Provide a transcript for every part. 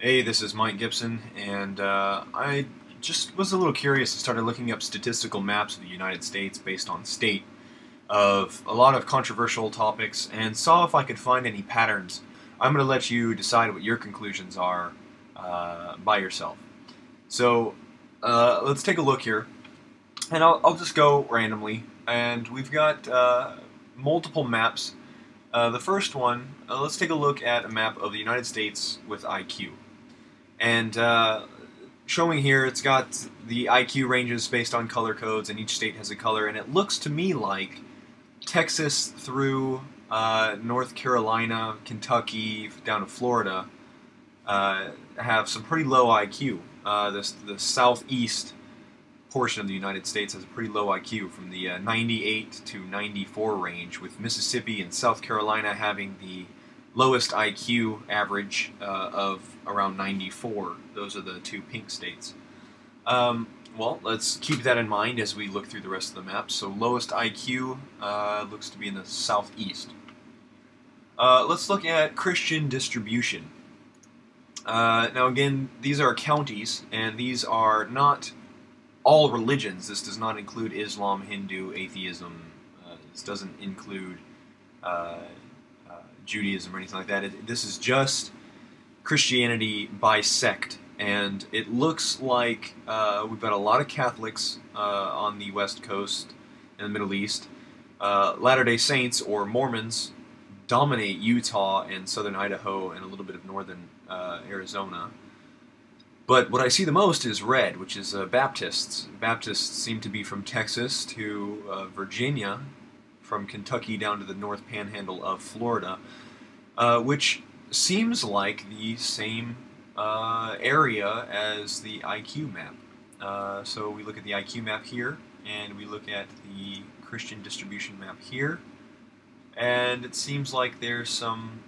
Hey, this is Mike Gibson, and I just was a little curious and started looking up statistical maps of the United States based on state of a lot of controversial topics and saw if I could find any patterns. I'm going to let you decide what your conclusions are by yourself. So let's take a look here, and I'll just go randomly, and we've got multiple maps. The first one, let's take a look at a map of the United States with IQ. And showing here, it's got the IQ ranges based on color codes, and each state has a color, and it looks to me like Texas through North Carolina, Kentucky, down to Florida have some pretty low IQ. The southeast portion of the United States has a pretty low IQ, from the 98 to 94 range, with Mississippi and South Carolina having the lowest IQ average of around 94. Those are the two pink states. Well, let's keep that in mind as we look through the rest of the map. So lowest IQ looks to be in the southeast. Let's look at Christian distribution. Now again, these are counties, and these are not all religions. This does not include Islam, Hindu, atheism. This doesn't include Judaism or anything like that. This is just Christianity by sect, and it looks like we've got a lot of Catholics on the West Coast in the Middle East. Latter-day Saints, or Mormons, dominate Utah and southern Idaho and a little bit of northern Arizona. But what I see the most is red, which is Baptists. Baptists seem to be from Texas to Virginia, from Kentucky down to the North Panhandle of Florida, which seems like the same area as the IQ map. So we look at the IQ map here, and we look at the Christian distribution map here, and it seems like there's some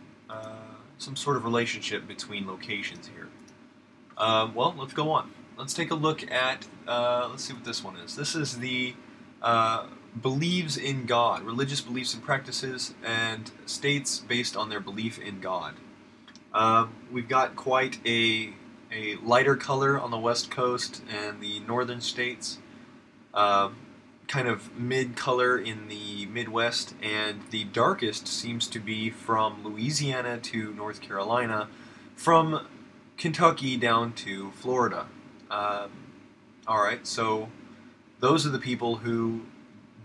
sort of relationship between locations here. Well, let's go on. Let's take a look at, let's see what this one is. This is the believes in God, religious beliefs and practices, and states based on their belief in God. We've got quite a lighter color on the West Coast and the northern states, kind of mid-color in the Midwest, and the darkest seems to be from Louisiana to North Carolina, from Kentucky down to Florida. Alright, so those are the people who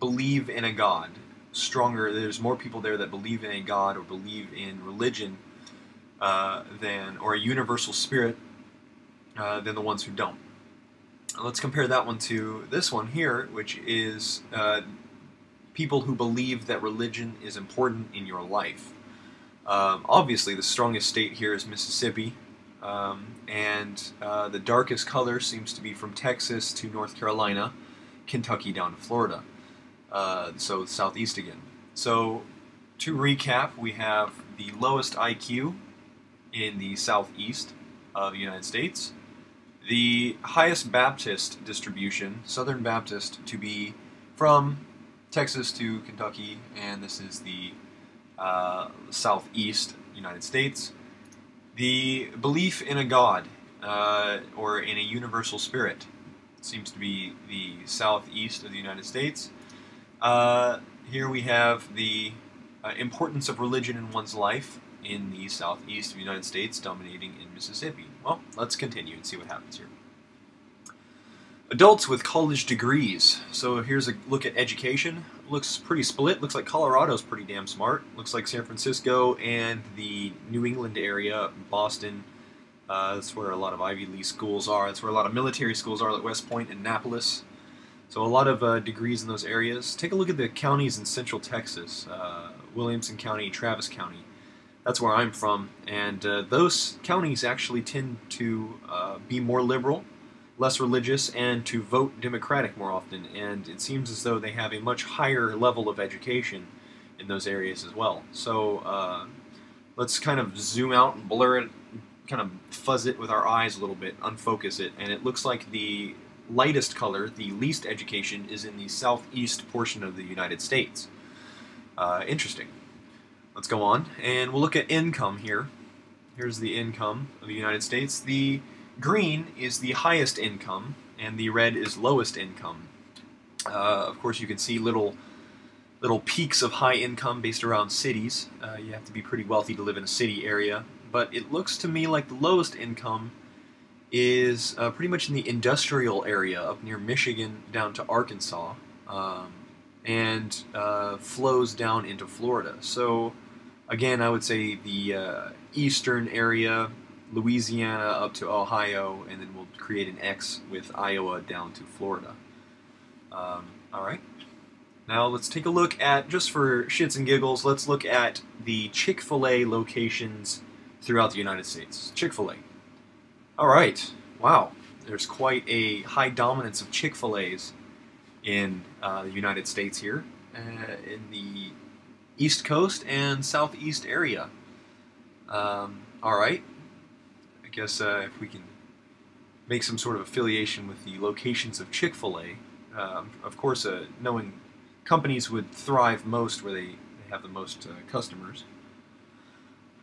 believe in a God. There's more people there that believe in a God or believe in religion or a universal spirit than the ones who don't. Let's compare that one to this one here, which is people who believe that religion is important in your life. Obviously, the strongest state here is Mississippi, and the darkest color seems to be from Texas to North Carolina, Kentucky down to Florida. So southeast again. So to recap, we have the lowest IQ in the southeast of the United States, the highest Baptist distribution, Southern Baptist, to be from Texas to Kentucky, and this is the southeast United States. The belief in a God or in a universal spirit seems to be the southeast of the United States. Here we have the importance of religion in one's life in the southeast of the United States, dominating in Mississippi. Well, let's continue and see what happens here. Adults with college degrees. So here's a look at education. Looks pretty split. Looks like Colorado's pretty damn smart. Looks like San Francisco and the New England area, Boston. That's where a lot of Ivy League schools are. That's where a lot of military schools are, like West Point and Annapolis. So a lot of degrees in those areas. Take a look at the counties in central Texas. Williamson County, Travis County. That's where I'm from. And those counties actually tend to be more liberal, less religious, and to vote Democratic more often. And it seems as though they have a much higher level of education in those areas as well. So let's kind of zoom out and blur it, kind of fuzz it with our eyes a little bit, unfocus it, and it looks like the lightest color, the least education, is in the southeast portion of the United States. Interesting. Let's go on, and we'll look at income here. Here's the income of the United States. The green is the highest income, and the red is lowest income. Of course, you can see little peaks of high income based around cities. You have to be pretty wealthy to live in a city area, but it looks to me like the lowest income is pretty much in the industrial area up near Michigan down to Arkansas, and flows down into Florida. So again, I would say the eastern area, Louisiana up to Ohio, and then we'll create an X with Iowa down to Florida. Alright, now let's take a look at, just for shits and giggles, let's look at the Chick-fil-A locations throughout the United States. Chick-fil-A. Alright, wow, there's quite a high dominance of Chick-fil-A's in the United States here, in the East Coast and Southeast area. Alright, I guess if we can make some sort of affiliation with the locations of Chick-fil-A, of course knowing companies would thrive most where they have the most customers.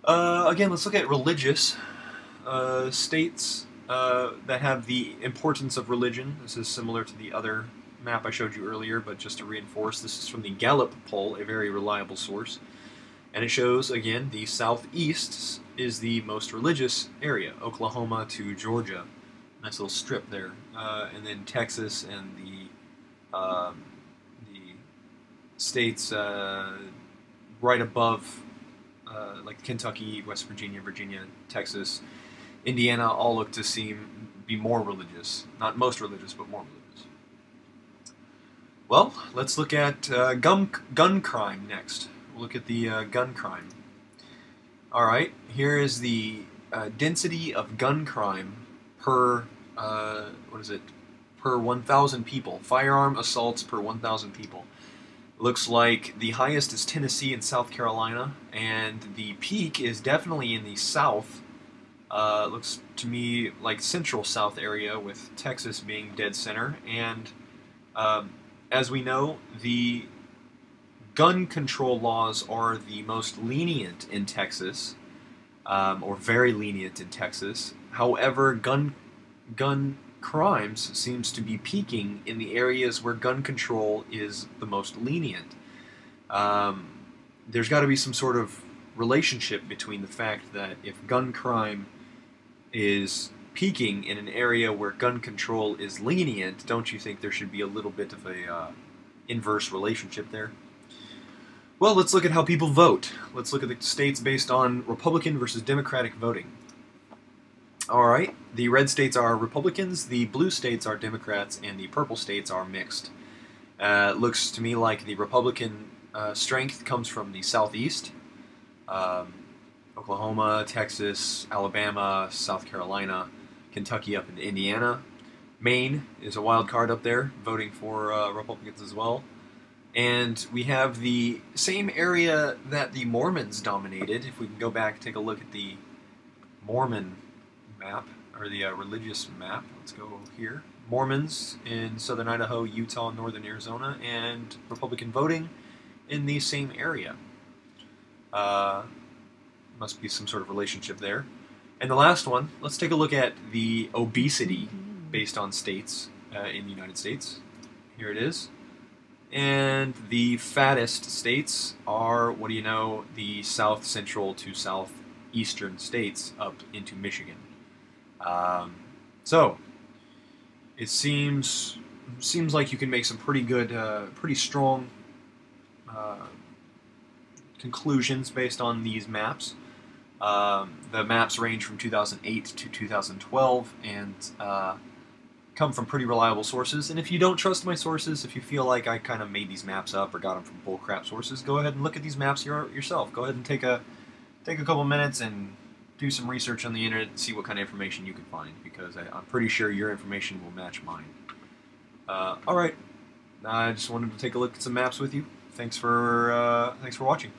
Again, let's look at religious states that have the importance of religion. This is similar to the other map I showed you earlier, but just to reinforce, this is from the Gallup poll, a very reliable source. And it shows, again, the southeast is the most religious area, Oklahoma to Georgia. Nice little strip there. And then Texas and the states right above, like Kentucky, West Virginia, Virginia, Texas, Indiana, all look to be more religious. Not most religious, but more religious. Well, let's look at gun crime next. We'll look at the gun crime. Alright, here is the density of gun crime per, per 1,000 people. Firearm assaults per 1,000 people. Looks like the highest is Tennessee and South Carolina, and the peak is definitely in the South. Looks to me like central South area, with Texas being dead center. And as we know, the gun control laws are the most lenient in Texas, or very lenient in Texas. However, gun crimes seems to be peaking in the areas where gun control is the most lenient. There's got to be some sort of relationship between the fact that if gun crime is peaking in an area where gun control is lenient, don't you think there should be a little bit of a inverse relationship there? Well, let's look at how people vote. Let's look at the states based on Republican versus Democratic voting. Alright, the red states are Republicans, the blue states are Democrats, and the purple states are mixed. Looks to me like the Republican strength comes from the southeast. Oklahoma, Texas, Alabama, South Carolina, Kentucky up into Indiana. Maine is a wild card up there, voting for Republicans as well. And we have the same area that the Mormons dominated. If we can go back and take a look at the Mormon map, or the religious map. Let's go here. Mormons in southern Idaho, Utah, northern Arizona, and Republican voting in the same area. Must be some sort of relationship there. And the last one, let's take a look at the obesity based on states in the United States. Here it is. And the fattest states are, what do you know, the south central to southeastern states up into Michigan. So it seems like you can make some pretty good, pretty strong conclusions based on these maps. The maps range from 2008 to 2012 and come from pretty reliable sources. And if you don't trust my sources, if you feel like I kind of made these maps up or got them from bullcrap sources, go ahead and look at these maps yourself. Go ahead and take a couple minutes and do some research on the internet and see what kind of information you can find, because I'm pretty sure your information will match mine. Alright, I just wanted to take a look at some maps with you. Thanks for watching.